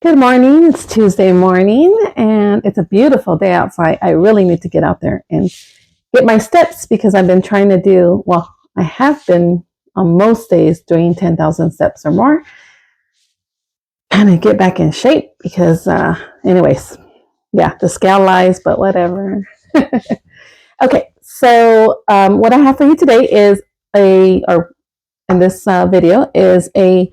Good morning. It's Tuesday morning and it's a beautiful day outside. I really need to get out there and get my steps because I've been trying to do, well, I have been on most days doing 10,000 steps or more. Kind of get back in shape because, anyways, yeah, the scale lies, but whatever. Okay, so what I have for you today is or in this video, is an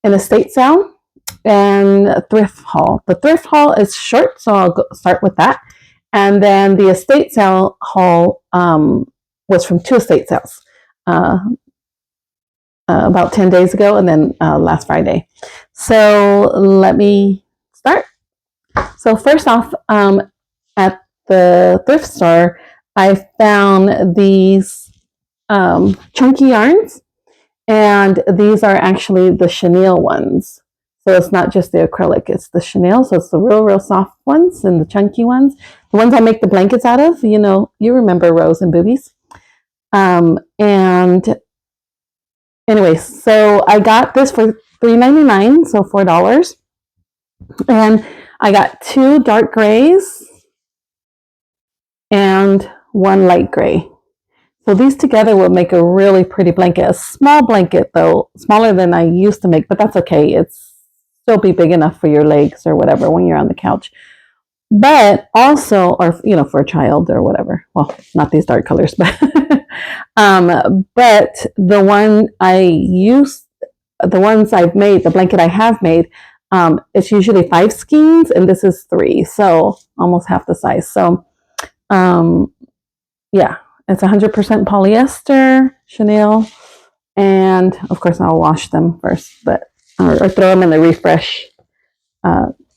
estate sale and a thrift haul. The thrift haul is short, so I'll start with that. And then the estate sale haul was from two estate sales about 10 days ago and then last Friday. So let me start. So first off, at the thrift store, I found these chunky yarns, and these are actually the chenille ones. So it's not just the acrylic, it's the chenille. So it's the real soft ones and the chunky ones. The ones I make the blankets out of, you remember Rose and Boobies. And anyway, so I got this for $3.99, so $4. And I got two dark grays and one light gray. So these together will make a really pretty blanket. A small blanket, though, smaller than I used to make, but that's okay. It's still be big enough for your legs or whatever when you're on the couch. But also, or for a child or whatever. Well, not these dark colors, but but the ones I've made, the blanket I have made, it's usually 5 skeins, and this is 3, so almost half the size. So, yeah. It's 100% polyester, chenille, and of course I'll wash them first, but or throw them in the refresh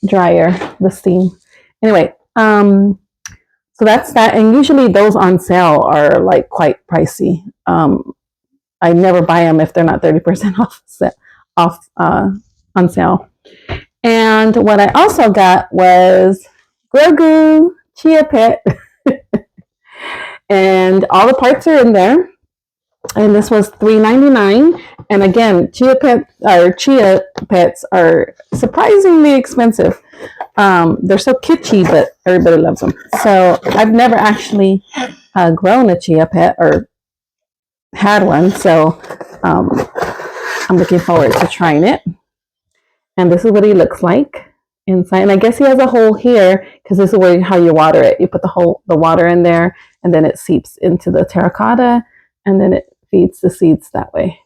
dryer, the steam. Anyway, so that's that. And usually those on sale are like quite pricey. I never buy them if they're not 30% off on sale. And what I also got was Grogu Chia Pet. And all the parts are in there. And this was $3.99. And again, chia pets are surprisingly expensive. They're so kitschy, but everybody loves them. So I've never actually grown a chia pet or had one. So I'm looking forward to trying it. And this is what he looks like inside. And I guess he has a hole here because this is how you water it. You put the water in there, and then it seeps into the terracotta, and then it feeds the seeds that way.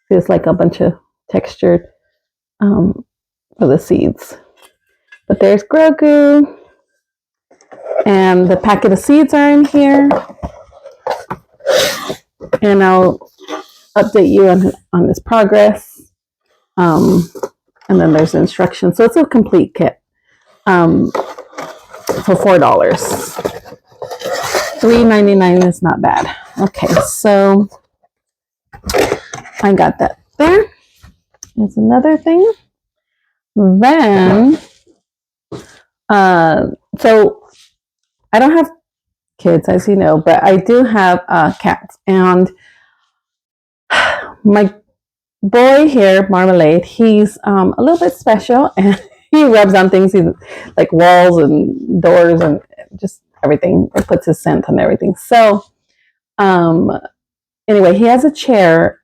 Feels like a bunch of textured for the seeds. But there's Grogu, and the packet of seeds are in here, and I'll update you on this progress. And then there's instructions. So it's a complete kit for $4. $3.99 is not bad. Okay, so I got that there. There's another thing. Then, so I don't have kids, as you know, but I do have cats. And my boy here, Marmalade, he's a little bit special, and he rubs on things, like walls and doors and just everything. It puts his scent on everything. So anyway, he has a chair.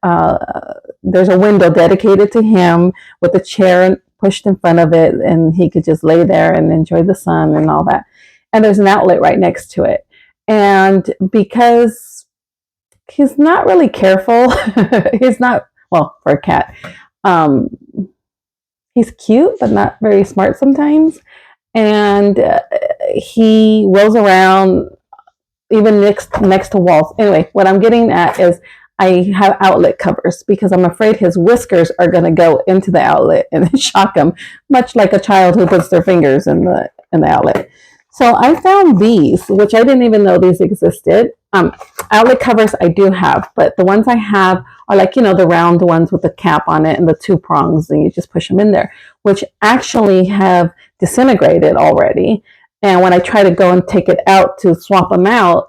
There's a window dedicated to him with a chair pushed in front of it, and he could just lay there and enjoy the sun and all that. And there's an outlet right next to it. And because he's not really careful, he's not, well, for a cat, he's cute, but not very smart sometimes. And he rolls around even next to walls. Anyway, what I'm getting at is I have outlet covers because I'm afraid his whiskers are going to go into the outlet and shock him, much like a child who puts their fingers in the outlet. So I found these, which I didn't even know these existed. Outlet covers I do have, but the ones I have are like, the round ones with the cap on it and the 2 prongs, and you just push them in there, which actually have disintegrated already. And when I try to go and take it out to swap them out,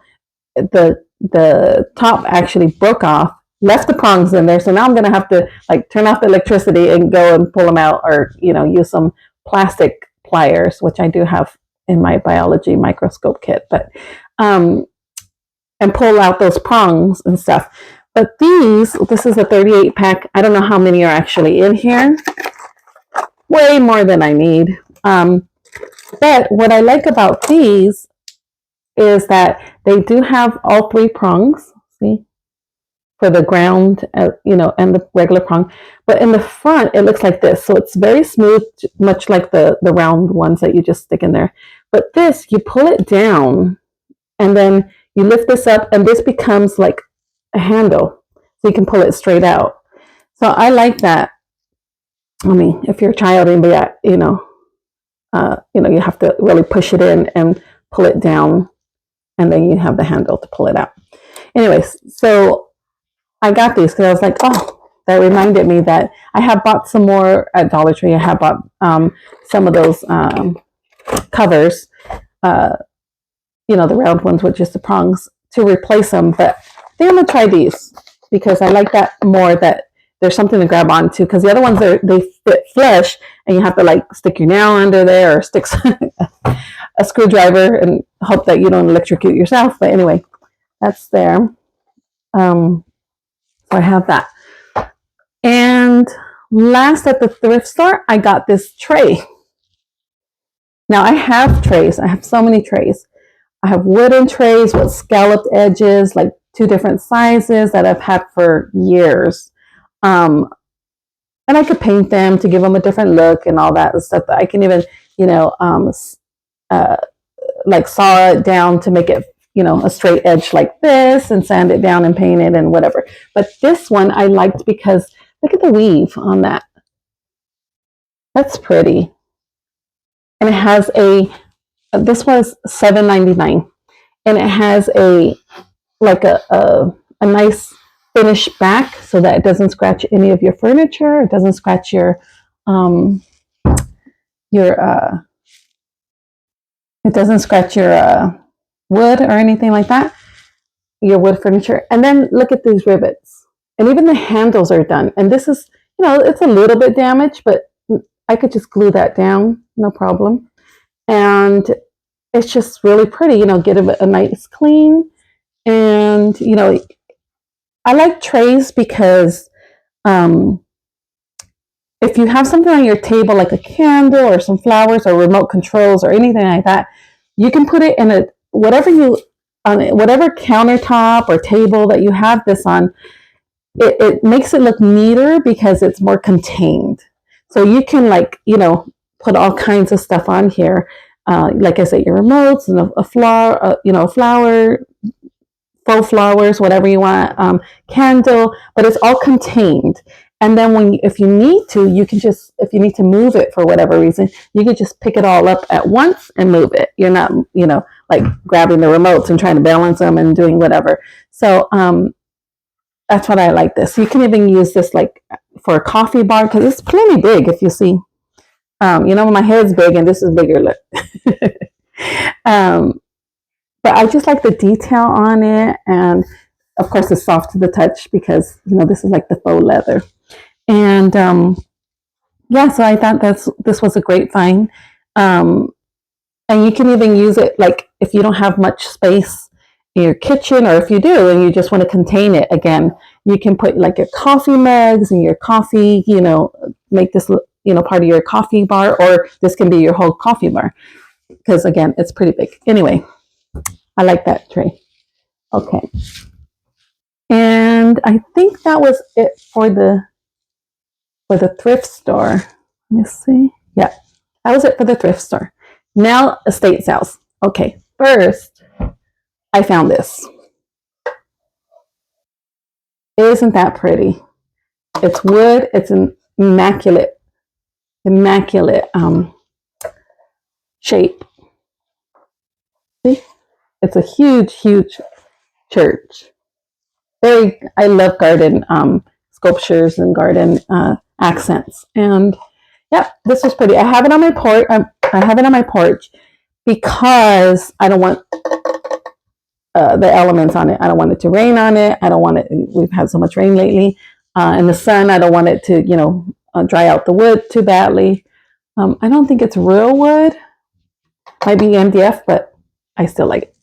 the top actually broke off, left the prongs in there. So now I'm going to have to turn off the electricity and go and pull them out, or, use some plastic pliers, which I do have in my biology microscope kit, but and pull out those prongs and stuff. But this is a 38 pack. I don't know how many are actually in here. Way more than I need. But what I like about these is that they do have all 3 prongs. See? For the ground, and the regular prong. But in the front, it looks like this. So it's very smooth, much like the round ones that you just stick in there. But this, you pull it down, and then you lift this up, and this becomes like a handle. So you can pull it straight out. So I like that. I mean, if you're a child and you have to really push it in and pull it down, and then you have the handle to pull it out. Anyways, so I got these because I was like, oh, that reminded me that I have bought some more at Dollar Tree. I have bought some of those covers, the round ones with just the prongs to replace them. But I think I'm going to try these because I like that more, that there's something to grab onto, because the other ones, they fit flush and you have to like stick your nail under there or stick a screwdriver and hope that you don't electrocute yourself. But anyway, that's there. So I have that. And last, at the thrift store, I got this tray. Now I have trays. I have so many trays. I have wooden trays with scalloped edges, like 2 different sizes that I've had for years. And I could paint them to give them a different look and all that stuff. I can even, like saw it down to make it, a straight edge like this, and sand it down and paint it and whatever. But this one I liked because look at the weave on that. That's pretty. And it has this was $7.99, and it has a nice finish back so that it doesn't scratch any of your furniture. It doesn't scratch it doesn't scratch your wood or anything like that, your wood furniture. And then look at these rivets, and even the handles are done. And this is, it's a little bit damaged, but I could just glue that down, no problem. And it's just really pretty, get a nice clean. And, I like trays because if you have something on your table, like a candle or some flowers or remote controls or anything like that, you can put it in whatever countertop or table that you have this on. It makes it look neater because it's more contained. So you can put all kinds of stuff on here. Like I said, your remotes and a flower, flower, faux flowers, whatever you want, candle, but it's all contained. And then if you need to, you can just, if you need to move it for whatever reason, you can just pick it all up at once and move it. You're not, like grabbing the remotes and trying to balance them and doing whatever. So that's what I like this. You can even use this like for a coffee bar, because it's plenty big if you see. My head's big and this is bigger. Look. But I just like the detail on it. And of course it's soft to the touch because, this is like the faux leather. And so I thought this was a great find. And you can even use it like if you don't have much space in your kitchen, or if you do and you just want to contain it, again, you can put like your coffee mugs and your coffee, make this, part of your coffee bar, or this can be your whole coffee bar, because again, it's pretty big. Anyway, I like that tray. Okay. And I think that was it for the thrift store. Let me see. Yeah, that was it for the thrift store. Now, estate sales. Okay, first, I found this. Isn't that pretty? It's wood. It's an immaculate shape. See? It's a huge church. I love garden sculptures and garden accents. And yeah, this was pretty. I have it on my porch. I have it on my porch because I don't want the elements on it. I don't want it to rain on it. I don't want it. We've had so much rain lately. In the sun, I don't want it to, dry out the wood too badly. I don't think it's real wood. Might be MDF, but I still like it.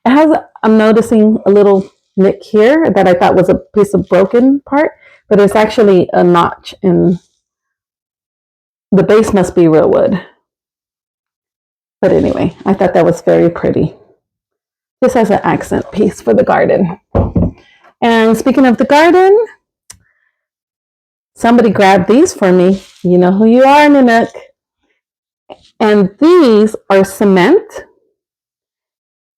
It has, I'm noticing a little nick here that I thought was a piece of broken part, but it's actually a notch in the base. Must be real wood. But anyway, I thought that was very pretty. Just as an accent piece for the garden. And speaking of the garden, somebody grabbed these for me. You know who you are, Nanook. And these are cement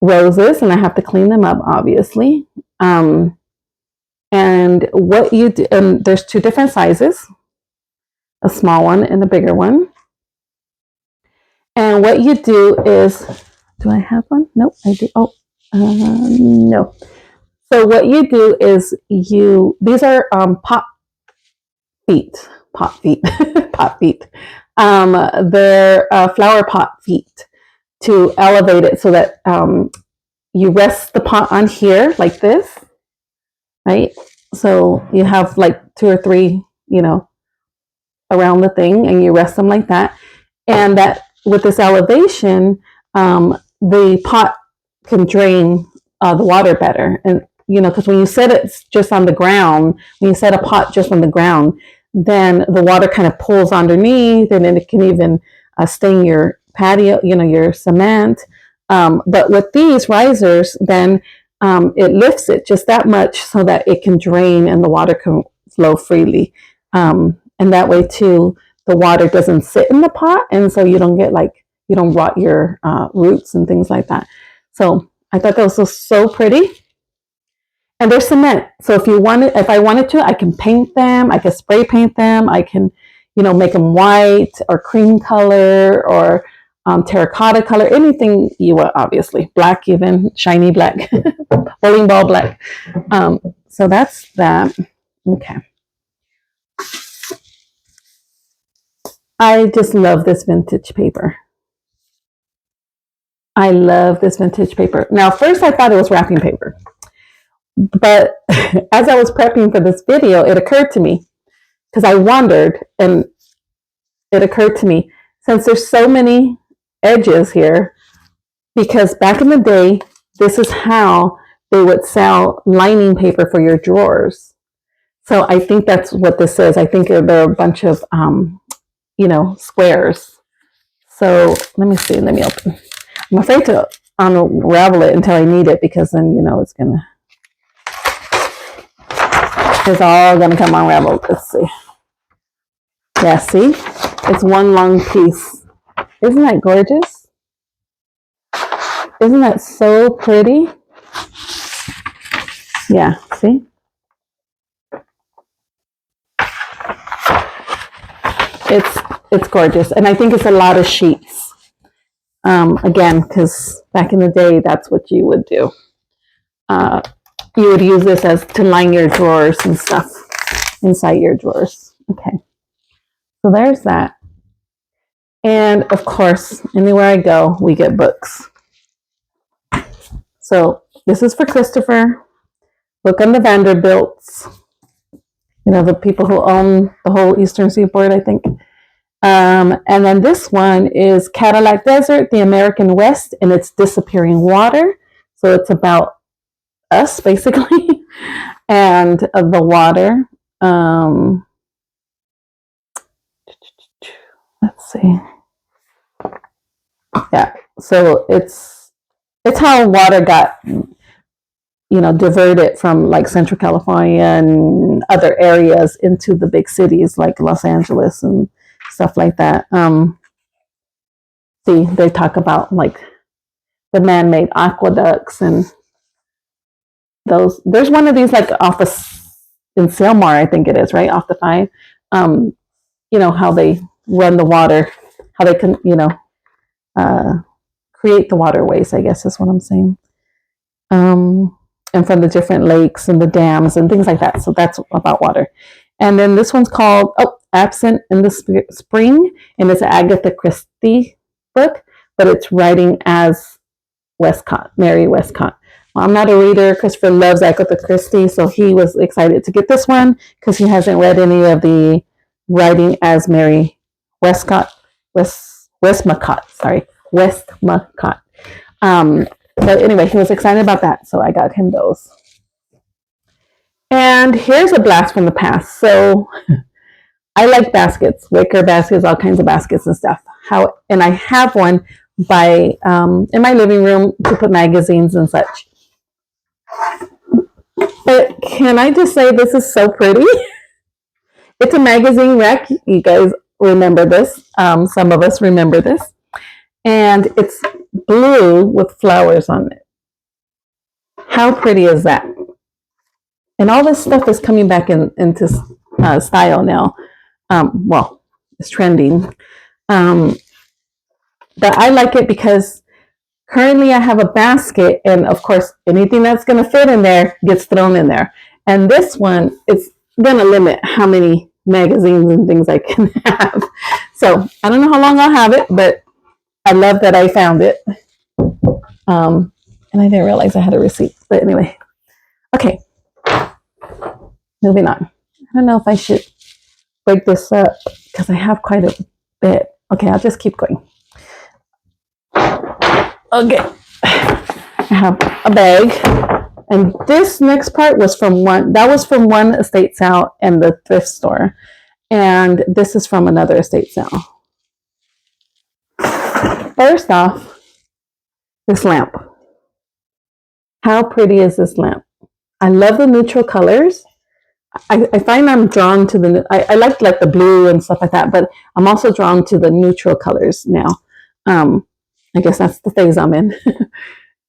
roses, and I have to clean them up, obviously. And what you do, and there's two different sizes, a small one and a bigger one. And what you do is, do I have one? Nope, I do. Oh, no. So what you do is these are pot feet. They're flower pot feet to elevate it so that you rest the pot on here like this, right? So you have like 2 or 3, around the thing, and you rest them like that. And that with this elevation, the pot can drain the water better. And, because when you set it just on the ground, when you set a pot just on the ground, then the water kind of pulls underneath, and then it can even stain your patio, your cement. But with these risers, then it lifts it just that much so that it can drain and the water can flow freely. And that way too, the water doesn't sit in the pot, and so you don't get you don't rot your roots and things like that. So I thought those were so pretty. And they're cement. So if I wanted to, I can paint them. I can spray paint them. I can, make them white or cream color or terracotta color, anything you want, obviously. Black, even shiny black, bowling ball black. So that's that. Okay. I just love this vintage paper. I love this vintage paper. Now, first I thought it was wrapping paper. But as I was prepping for this video, it occurred to me, because I wondered, and it occurred to me, since there's so many edges here, because back in the day, this is how they would sell lining paper for your drawers. So I think that's what this is. I think there are a bunch of, squares. So let me see. Let me open. I'm afraid to unravel it until I need it, because then, it's all going to come unraveled. Let's see. Yeah, see? It's one long piece. Isn't that gorgeous? Isn't that so pretty? Yeah, see? It's gorgeous. And I think it's a lot of sheets. Again, because back in the day, that's what you would do. You would use this to line your drawers and stuff inside your drawers. Okay. So there's that. And of course, anywhere I go, we get books. So this is for Christopher. Book on the Vanderbilts. The people who own the whole Eastern Seaboard, I think. And then this one is Cadillac Desert, the American West, and its disappearing water. So it's about us, basically, and the water. Let's see. Yeah, so it's how water got, diverted from like Central California and other areas into the big cities like Los Angeles and stuff like that. See, they talk about like the man-made aqueducts and those. There's one of these like off in Selmar, I think it is, right off the 5. How they run the water, how they can, create the waterways, I guess is what I'm saying. And from the different lakes and the dams and things like that. So that's about water. And then this one's called Absent in the Spring, and it's an Agatha Christie book, but it's writing as Westcott, Mary Westcott. Well, I'm not a reader. Christopher loves Agatha Christie, so he was excited to get this one because he hasn't read any of the writing as Mary Westmacott, sorry, Westmacott. But anyway, he was excited about that, so I got him those. And here's a blast from the past. So I like baskets, wicker baskets, all kinds of baskets and stuff. And I have one in my living room to put magazines and such. But can I just say this is so pretty? It's a magazine rack. You guys remember this. Some of us remember this. And it's blue with flowers on it. How pretty is that? And all this stuff is coming back into style now. Well, it's trending. But I like it because currently I have a basket, and of course, anything that's going to fit in there gets thrown in there. And this one, it's going to limit how many magazines and things I can have. So I don't know how long I'll have it, but I love that I found it. And I didn't realize I had a receipt. But anyway, okay. Moving on. I don't know if I should break this up because I have quite a bit. Okay, I'll just keep going. Okay. I have a bag. And this next part was from one estate sale and the thrift store. And this is from another estate sale. First off, this lamp. How pretty is this lamp? I love the neutral colors. I find I'm drawn to I like the blue and stuff like that, but I'm also drawn to the neutral colors now. I guess that's the phase I'm in.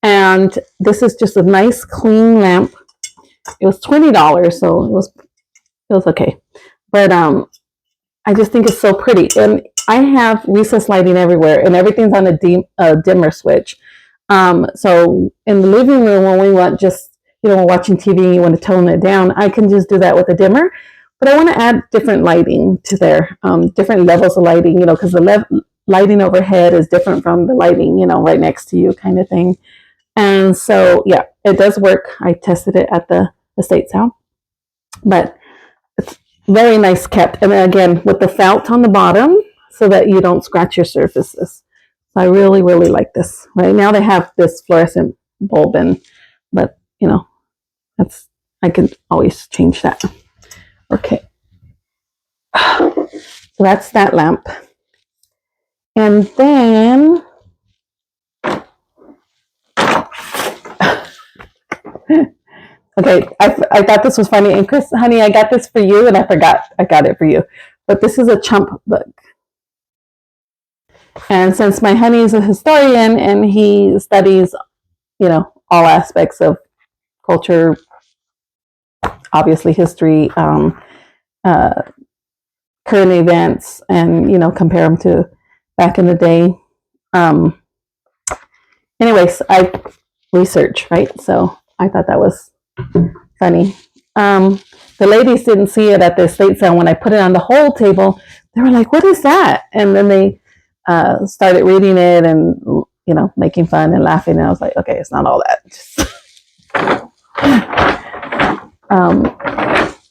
And this is just a nice clean lamp. It was $20, so it was okay. But I just think it's so pretty. And I have recessed lighting everywhere, and everything's on a dimmer switch. So in the living room, when we want we're watching TV and you want to tone it down, I can just do that with a dimmer. But I want to add different lighting to there, different levels of lighting, because the lighting overhead is different from the lighting, right next to you kind of thing. And so, yeah, it does work. I tested it at the estate sale. But it's very nice kept. And then again, with the felt on the bottom so that you don't scratch your surfaces. So I really, really like this. Right now they have this fluorescent bulb in, but I can always change that. Okay. So that's that lamp. And then okay, I thought this was funny. And Chris, honey, I got this for you, and I forgot I got it for you. But this is a chump book. And since my honey is a historian and he studies, all aspects of culture, obviously history, current events, and compare them to back in the day. Anyways, I research, right? So I thought that was funny. The ladies didn't see it at the estate sale. When I put it on the whole table, they were like, "What is that?" And then they started reading it and making fun and laughing. And I was like, "Okay, it's not all that."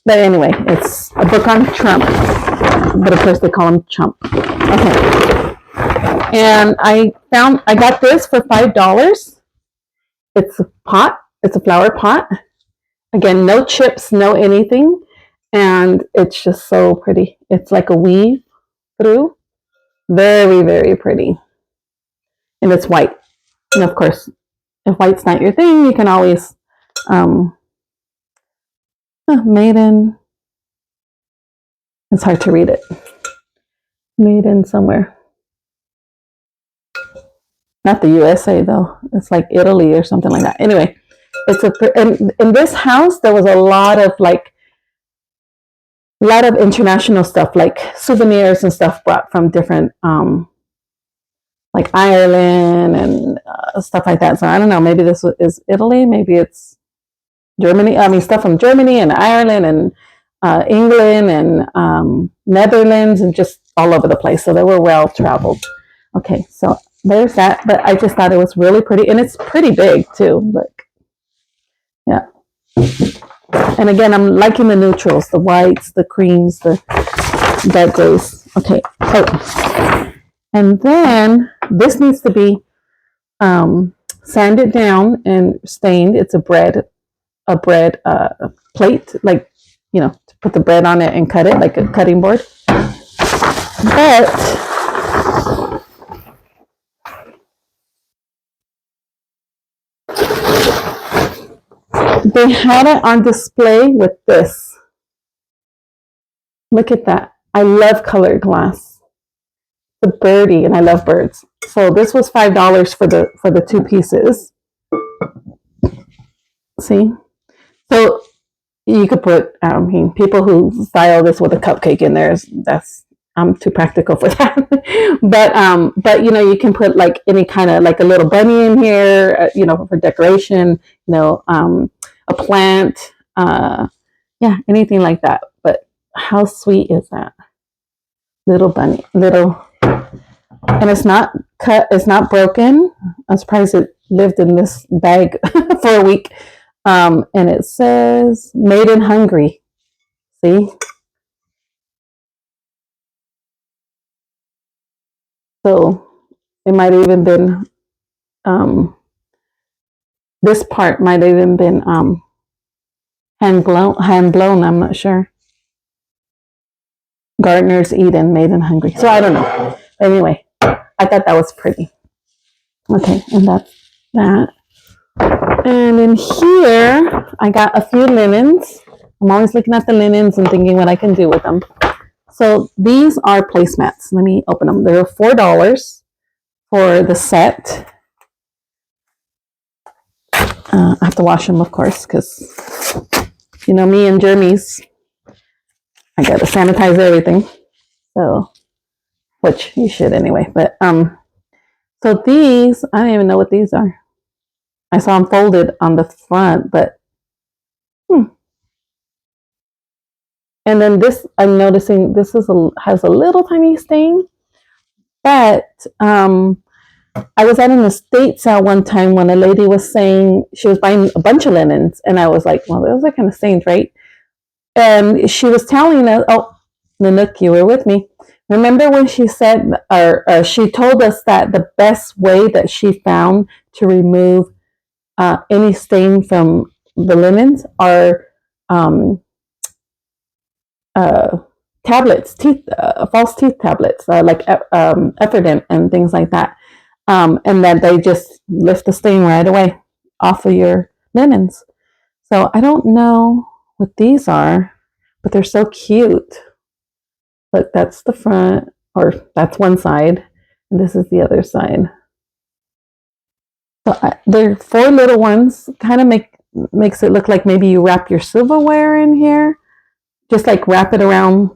But anyway, it's a book on Trump, but of course they call him Chump. Okay. And I got this for $5. It's a pot. It's a flower pot. Again, no chips, no anything. And it's just so pretty. It's like a weave through. Very, very pretty. And it's white. And of course, if white's not your thing, you can always made in, it's hard to read it. Made in somewhere. Not the USA though. It's like Italy or something like that. Anyway, in this house there was a lot of international stuff, like souvenirs and stuff brought from different like Ireland and stuff like that. So I don't know, maybe this is Italy, maybe it's Germany. I mean, stuff from Germany and Ireland and England and Netherlands and just all over the place. So they were well traveled. Okay, so there's that. But I just thought it was really pretty, and it's pretty big too. Look, yeah. And again, I'm liking the neutrals, the whites, the creams, the dark grays. Okay. Oh. And then this needs to be sanded down and stained. It's a bread plate, like, to put the bread on it and cut it like a cutting board. But they had it on display with this. Look at that. I love colored glass. The birdie, and I love birds. So this was $5 for the two pieces. See? So you could put, I mean, people who style this with a cupcake in there, I'm too practical for that. but you can put like any kind of, like a little bunny in here, for decoration, a plant, yeah, anything like that. But how sweet is that? Little bunny, and it's not cut, it's not broken. I'm surprised it lived in this bag for a week. And it says made in Hungary. See? So it might have even been, this part might have even been hand blown. I'm not sure. Gardener's Eden, made in Hungary. So I don't know. Anyway, I thought that was pretty. Okay, and that's that. And in here, I got a few linens. I'm always looking at the linens and thinking what I can do with them. So these are placemats. Let me open them. They're $4 for the set. I have to wash them, of course, because me and germs. I got to sanitize everything. So, which you should anyway. But so these, I don't even know what these are. I saw them folded on the front, but And then this, I'm noticing this has a little tiny stain, but I was at an estate sale one time when a lady was saying she was buying a bunch of linens, and I was like, well, those are kind of stained, right? And she was telling us, oh, Nanook, you were with me. Remember when she said, or she told us that the best way that she found to remove any stain from the linens are tablets, false teeth tablets, like Efferdent and things like that. And then they just lift the stain right away off of your linens. So I don't know what these are, but they're so cute. Look, that's the front, or that's one side, and this is the other side. So they're 4 little ones. Kind of makes it look like maybe you wrap your silverware in here. Just like wrap it around,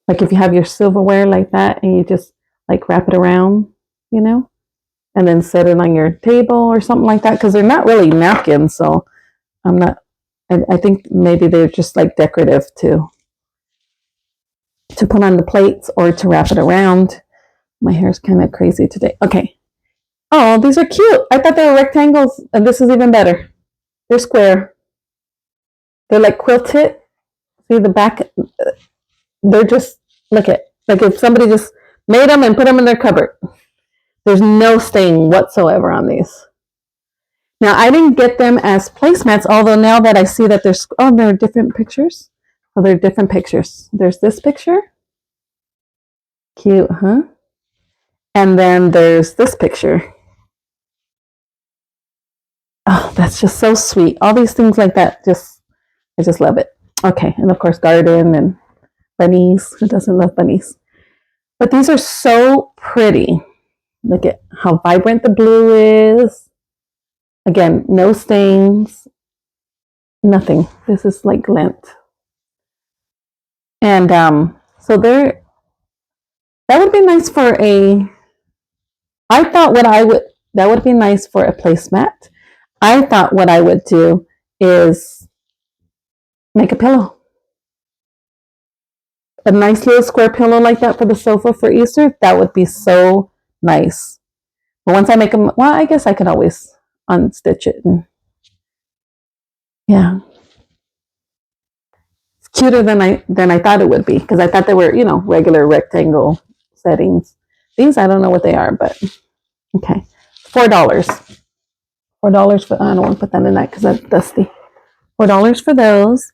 like if you have your silverware like that, and you just like wrap it around, and then set it on your table or something like that, because they're not really napkins. So I think maybe they're just like decorative to put on the plates or to wrap it around. My hair's kind of crazy today. Okay. Oh, these are cute. I thought they were rectangles, and this is even better. They're square. They're like quilted. See the back? They're just, look at, like if somebody just made them and put them in their cupboard. There's no stain whatsoever on these. Now, I didn't get them as placemats, although now that I see that there are different pictures. Oh, there are different pictures. There's this picture. Cute, huh? And then there's this picture. Oh, that's just so sweet. All these things like that, I just love it. Okay, and of course, garden and bunnies. Who doesn't love bunnies? But these are so pretty. Look at how vibrant the blue is. Again, no stains, nothing. This is like lint. And so that would be nice for I thought that would be nice for a placemat. I thought what I would do is make a pillow. A nice little square pillow like that for the sofa for Easter. That would be so nice. But once I make them, well, I guess I could always unstitch it. And yeah. It's cuter than I thought it would be, because I thought they were, regular rectangle settings. These, I don't know what they are, but okay. $4. $4 for, I don't want to put that in that because that's dusty. $4 for those.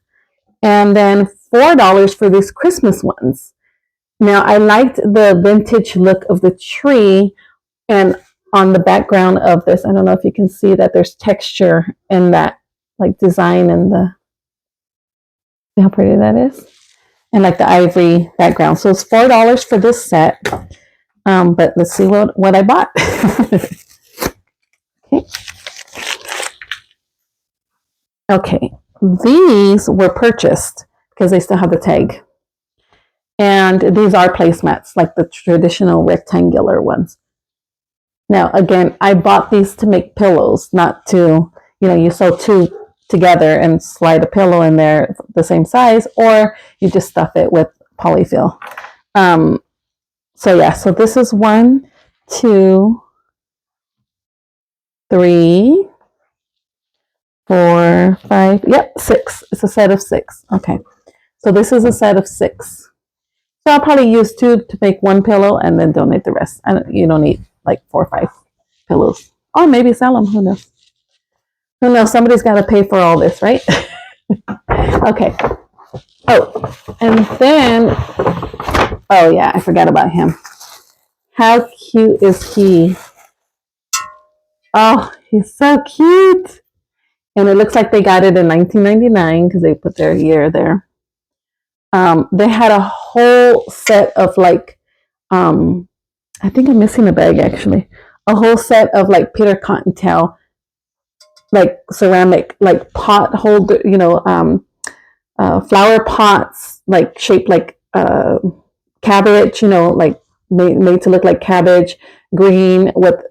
And then $4 for these Christmas ones. Now, I liked the vintage look of the tree, and on the background of this, I don't know if you can see that there's texture in that, like, design and see how pretty that is? And like the ivory background. So it's $4 for this set. But let's see what I bought. Okay. Okay. These were purchased because they still have the tag. And these are placemats, like the traditional rectangular ones. Now, again, I bought these to make pillows, not to, you sew two together and slide a pillow in there the same size, or you just stuff it with polyfill. So yeah, so this is 1, 2, 3, 4, 5, yep, 6. It's a set of 6. Okay, so this is a set of 6. So I'll probably use 2 to make 1 pillow and then donate the rest. You don't need like 4 or 5 pillows. Or maybe sell them, who knows? Who knows, somebody's got to pay for all this, right? Okay. Oh, and then, oh yeah, I forgot about him. How cute is he? Oh, he's so cute. And it looks like they got it in 1999 because they put their year there. They had a whole set of like, I think I'm missing a bag actually. A whole set of like Peter Cottontail, like ceramic, like pot holder, flower pots, like shaped like cabbage, like made to look like cabbage, green with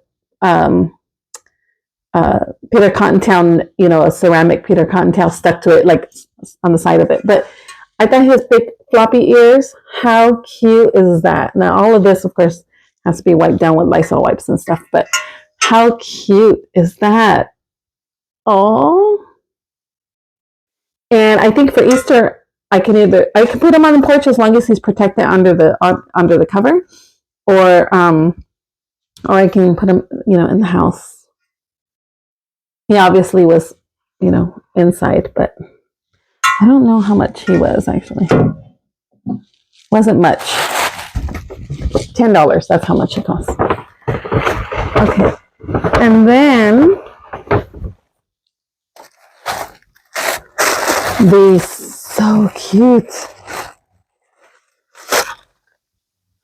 Peter Cottontail, a ceramic Peter Cottontail stuck to it, like on the side of it. But I thought his big floppy ears, how cute is that? Now, all of this, of course, has to be wiped down with Lysol wipes and stuff, but how cute is that? Oh. And I think for Easter, I can put him on the porch as long as he's protected under the cover, or I can put him, in the house. He obviously was, inside, but I don't know how much he was actually. Wasn't much. $10. That's how much it cost. Okay, and then these so cute.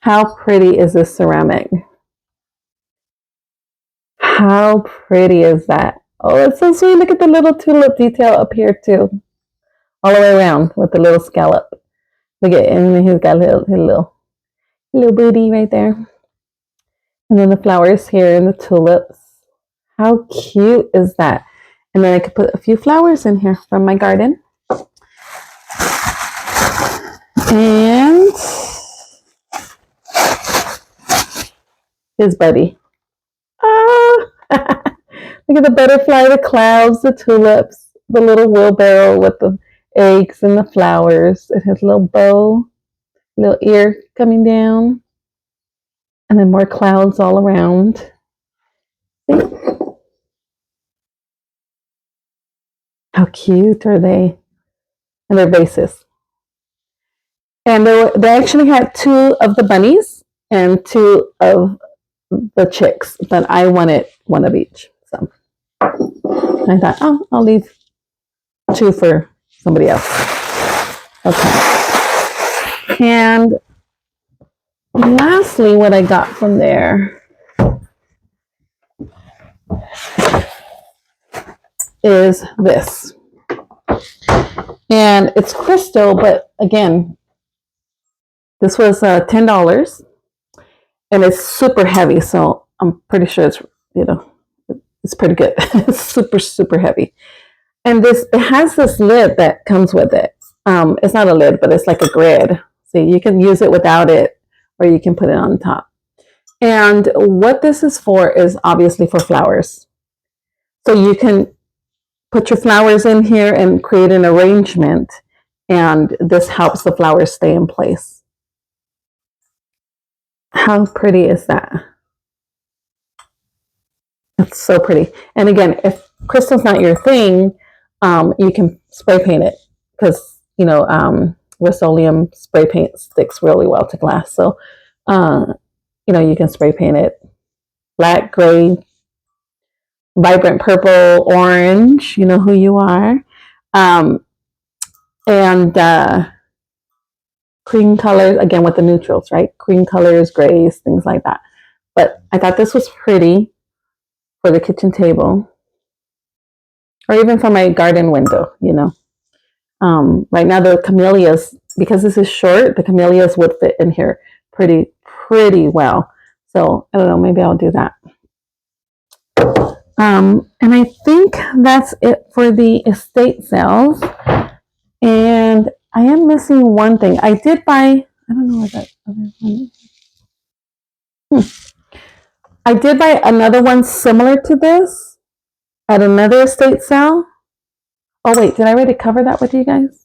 How pretty is this ceramic? How pretty is that? Oh, it's so sweet. Look at the little tulip detail up here too. All the way around with the little scallop. Look at him. And he's got his little booty right there. And then the flowers here and the tulips. How cute is that? And then I could put a few flowers in here from my garden. And his buddy. Ah! Look at the butterfly, the clouds, the tulips, the little wheelbarrow with the eggs and the flowers. It has a little bow, little ear coming down, and then more clouds all around. See? How cute are they? And their vases. And they actually had 2 of the bunnies and 2 of the chicks, but I wanted 1 of each. So I thought, I'll leave 2 for somebody else. Okay. And lastly, what I got from there is this. And it's crystal, but again, this was $10. And it's super heavy, so I'm pretty sure it's, it's pretty good. It's super, super heavy. And it has this lid that comes with it. It's not a lid, but it's like a grid. So you can use it without it, or you can put it on top. And what this is for is obviously for flowers. So you can put your flowers in here and create an arrangement. and this helps the flowers stay in place. How pretty is that? It's so pretty. And again, if crystal's not your thing, you can spray paint it, because Rust-Oleum spray paint sticks really well to glass. So you can spray paint it black, gray, vibrant purple, orange. You know who you are. And cream colors, again with the neutrals, right? Cream colors, grays, things like that. But I thought this was pretty for the kitchen table, or even for my garden window, Right now the camellias, because this is short, the camellias would fit in here pretty well. So I don't know, maybe I'll do that. And I think that's it for the estate sales. And I am missing one thing. I did buy, I don't know what that other one is. I did buy another one similar to this at another estate sale. Oh wait, did I already cover that with you guys?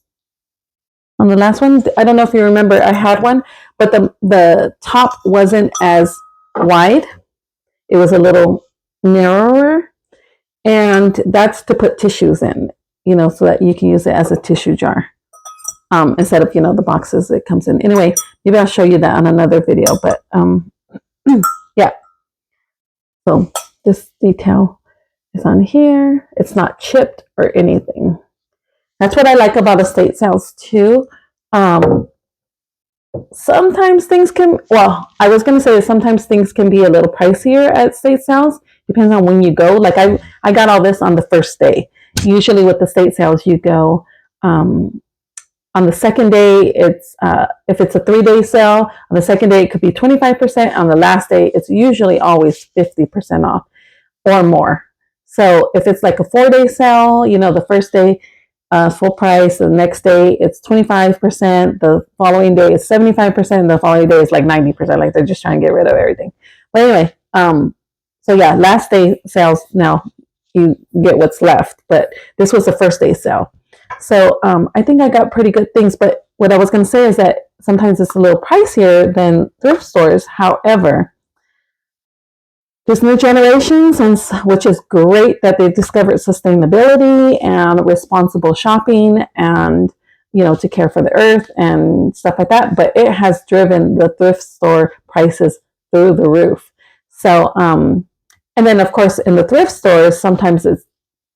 On the last one? I don't know if you remember, I had one, but the top wasn't as wide. It was a little narrower. And that's to put tissues in, so that you can use it as a tissue jar. Instead of, the boxes it comes in. Anyway, maybe I'll show you that on another video, but yeah. So this detail is on here. It's not chipped or anything. That's what I like about estate sales too. Sometimes things can, I was going to say sometimes things can be a little pricier at estate sales. Depends on when you go. Like I got all this on the first day. Usually with the estate sales, you go on the second day. It's if it's a 3-day sale, on the second day it could be 25%. On the last day, it's usually always 50% off or more. So if it's like a 4-day sale, the first day full price, the next day it's 25%, the following day is 75%, the following day is like 90%. Like they're just trying to get rid of everything. But anyway, so yeah, last day sales, now you get what's left, but this was the first day sale. So I think I got pretty good things, but what I was going to say is that sometimes it's a little pricier than thrift stores. However, there's new generations, and which is great that they've discovered sustainability and responsible shopping, and to care for the earth and stuff like that. But it has driven the thrift store prices through the roof. So and then of course in the thrift stores, sometimes it's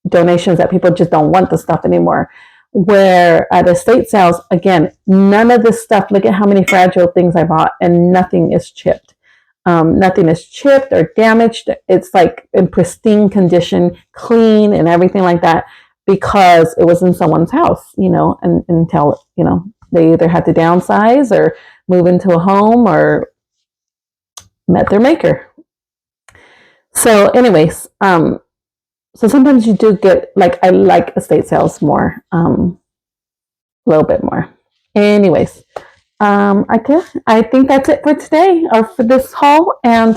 donations that people just don't want the stuff anymore. Where at estate sales, again, none of this stuff. Look at how many fragile things I bought, and nothing is chipped. Nothing is chipped or damaged. It's like in pristine condition, clean and everything like that, because it was in someone's house, and until, they either had to downsize or move into a home or met their maker. So anyways, so sometimes you do get, like, I like estate sales more, a little bit more. Anyways, I think that's it for today, or for this haul. And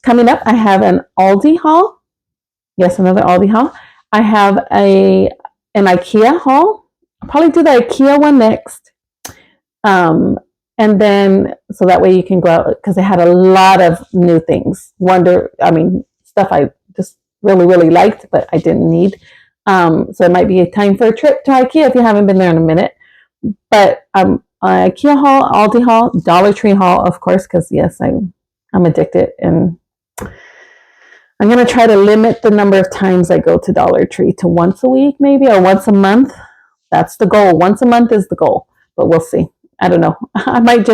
coming up, I have an Aldi haul. Yes, another Aldi haul. I have an IKEA haul. I'll probably do the IKEA one next. And then, so that way you can go out, because they had a lot of new things. Stuff I just really, really liked, but I didn't need. So it might be a time for a trip to IKEA if you haven't been there in a minute. But IKEA haul, Aldi haul, Dollar Tree haul, of course, because yes, I'm addicted, and I'm going to try to limit the number of times I go to Dollar Tree to once a week, maybe, or once a month. That's the goal. Once a month is the goal, but we'll see. I don't know. I might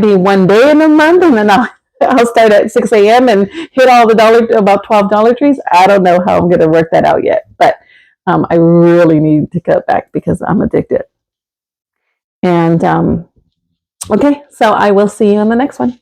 be one day in a month, and then I'll start at 6 a.m. and hit all about 12 Dollar Trees. I don't know how I'm going to work that out yet, but I really need to cut back because I'm addicted. And okay, so I will see you on the next one.